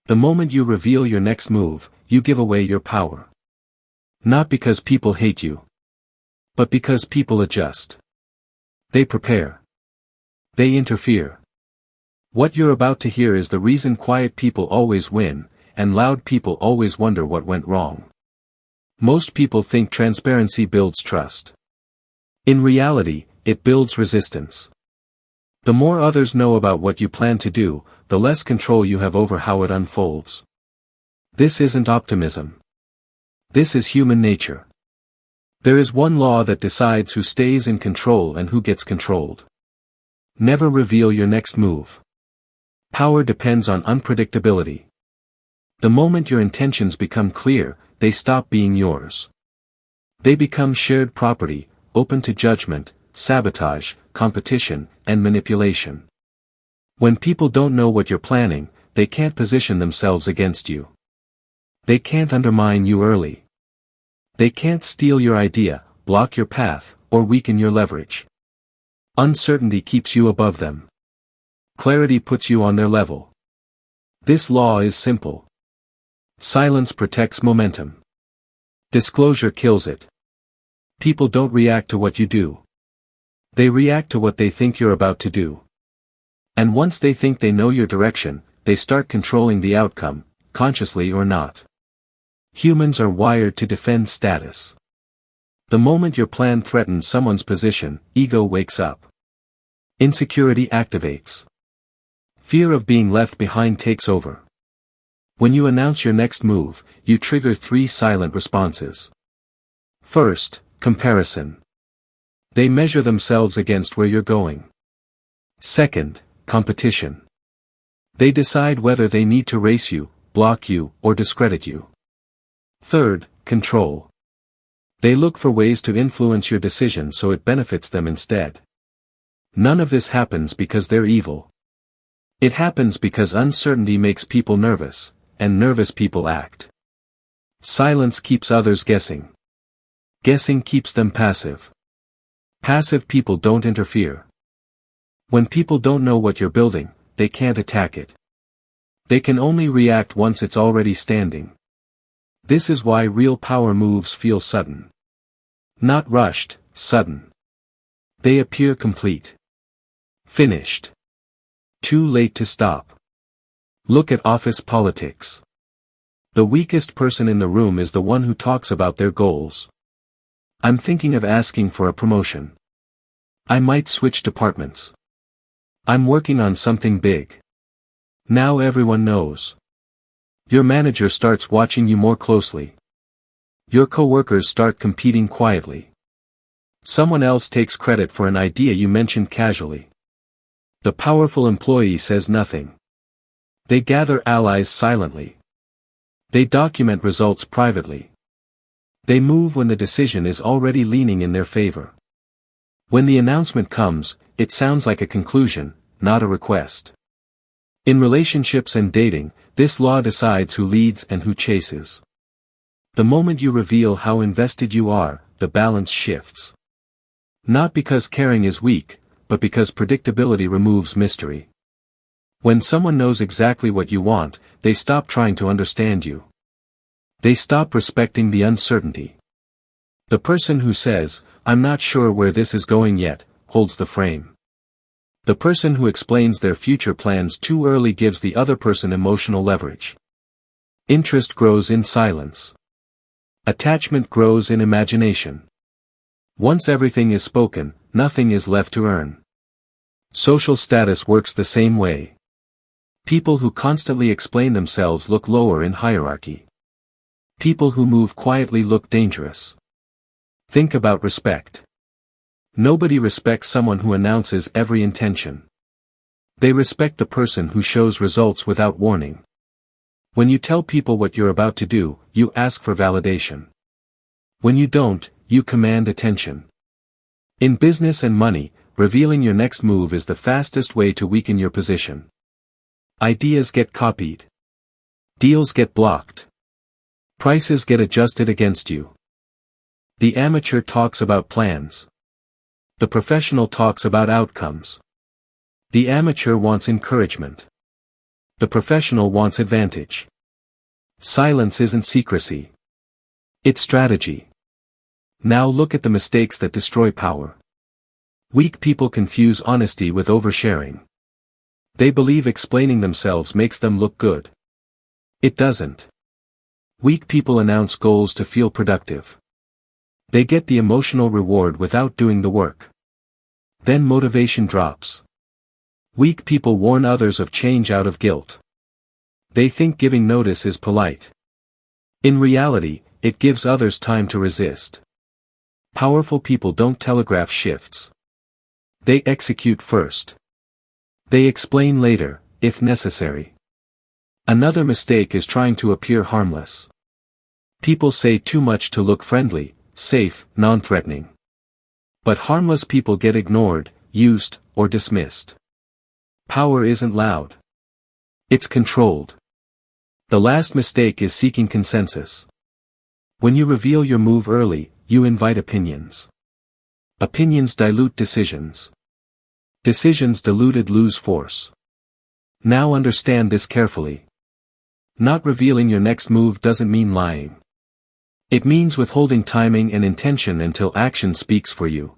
The moment you reveal your next move, you give away your power. Not because people hate you, but because people adjust. They prepare. They interfere. What you're about to hear is the reason quiet people always win, and loud people always wonder what went wrong. Most people think transparency builds trust. In reality, it builds resistance. The more others know about what you plan to do, the less control you have over how it unfolds. This isn't optimism. This is human nature. There is one law that decides who stays in control and who gets controlled. Never reveal your next move. Power depends on unpredictability. The moment your intentions become clear, they stop being yours. They become shared property, open to judgment, sabotage, competition, and manipulation. When people don't know what you're planning, they can't position themselves against you. They can't undermine you early. They can't steal your idea, block your path, or weaken your leverage. Uncertainty keeps you above them. Clarity puts you on their level. This law is simple. Silence protects momentum. Disclosure kills it. People don't react to what you do. They react to what they think you're about to do. And once they think they know your direction, they start controlling the outcome, consciously or not. Humans are wired to defend status. The moment your plan threatens someone's position, ego wakes up. Insecurity activates. Fear of being left behind takes over. When you announce your next move, you trigger 3 silent responses. First, comparison. They measure themselves against where you're going. Second, competition. They decide whether they need to race you, block you, or discredit you. Third, control. They look for ways to influence your decision so it benefits them instead. None of this happens because they're evil. It happens because uncertainty makes people nervous, and nervous people act. Silence keeps others guessing. Guessing keeps them passive. Passive people don't interfere. When people don't know what you're building, they can't attack it. They can only react once it's already standing. This is why real power moves feel sudden. Not rushed, sudden. They appear complete. Finished. Too late to stop. Look at office politics. The weakest person in the room is the one who talks about their goals. I'm thinking of asking for a promotion. I might switch departments. I'm working on something big. Now everyone knows. Your manager starts watching you more closely. Your coworkers start competing quietly. Someone else takes credit for an idea you mentioned casually. The powerful employee says nothing. They gather allies silently. They document results privately. They move when the decision is already leaning in their favor. When the announcement comes, it sounds like a conclusion, not a request. In relationships and dating, this law decides who leads and who chases. The moment you reveal how invested you are, the balance shifts. Not because caring is weak, but because predictability removes mystery. When someone knows exactly what you want, they stop trying to understand you. They stop respecting the uncertainty. The person who says, "I'm not sure where this is going yet," holds the frame. The person who explains their future plans too early gives the other person emotional leverage. Interest grows in silence. Attachment grows in imagination. Once everything is spoken, nothing is left to earn. Social status works the same way. People who constantly explain themselves look lower in hierarchy. People who move quietly look dangerous. Think about respect. Nobody respects someone who announces every intention. They respect the person who shows results without warning. When you tell people what you're about to do, you ask for validation. When you don't, you command attention. In business and money, revealing your next move is the fastest way to weaken your position. Ideas get copied. Deals get blocked. Prices get adjusted against you. The amateur talks about plans. The professional talks about outcomes. The amateur wants encouragement. The professional wants advantage. Silence isn't secrecy. It's strategy. Now look at the mistakes that destroy power. Weak people confuse honesty with oversharing. They believe explaining themselves makes them look good. It doesn't. Weak people announce goals to feel productive. They get the emotional reward without doing the work. Then motivation drops. Weak people warn others of change out of guilt. They think giving notice is polite. In reality, it gives others time to resist. Powerful people don't telegraph shifts. They execute first. They explain later, if necessary. Another mistake is trying to appear harmless. People say too much to look friendly, safe, non-threatening. But harmless people get ignored, used, or dismissed. Power isn't loud. It's controlled. The last mistake is seeking consensus. When you reveal your move early, you invite opinions. Opinions dilute decisions. Decisions diluted lose force. Now understand this carefully. Not revealing your next move doesn't mean lying. It means withholding timing and intention until action speaks for you.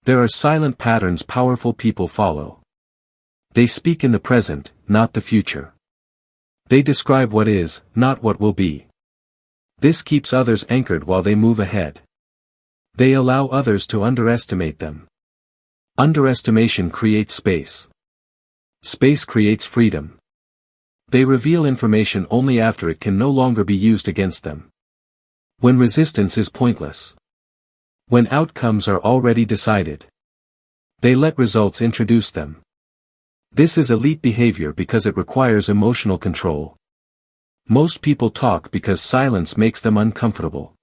There are silent patterns powerful people follow. They speak in the present, not the future. They describe what is, not what will be. This keeps others anchored while they move ahead. They allow others to underestimate them. Underestimation creates space. Space creates freedom. They reveal information only after it can no longer be used against them. When resistance is pointless. When outcomes are already decided. They let results introduce them. This is elite behavior because it requires emotional control. Most people talk because silence makes them uncomfortable.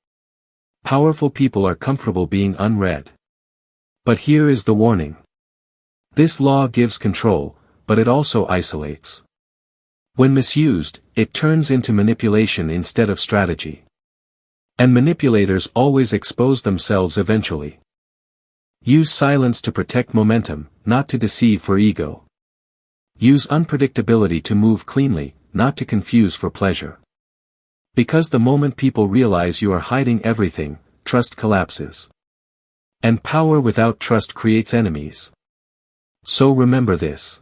Powerful people are comfortable being unread. But here is the warning. This law gives control, but it also isolates. When misused, it turns into manipulation instead of strategy. And manipulators always expose themselves eventually. Use silence to protect momentum, not to deceive for ego. Use unpredictability to move cleanly, not to confuse for pleasure. Because the moment people realize you are hiding everything, trust collapses. And power without trust creates enemies. So remember this.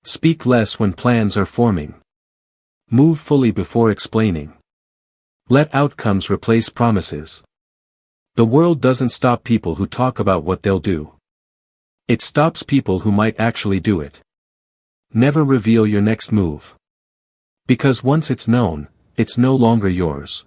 Speak less when plans are forming. Move fully before explaining. Let outcomes replace promises. The world doesn't stop people who talk about what they'll do. It stops people who might actually do it. Never reveal your next move. Because once it's known, it's no longer yours.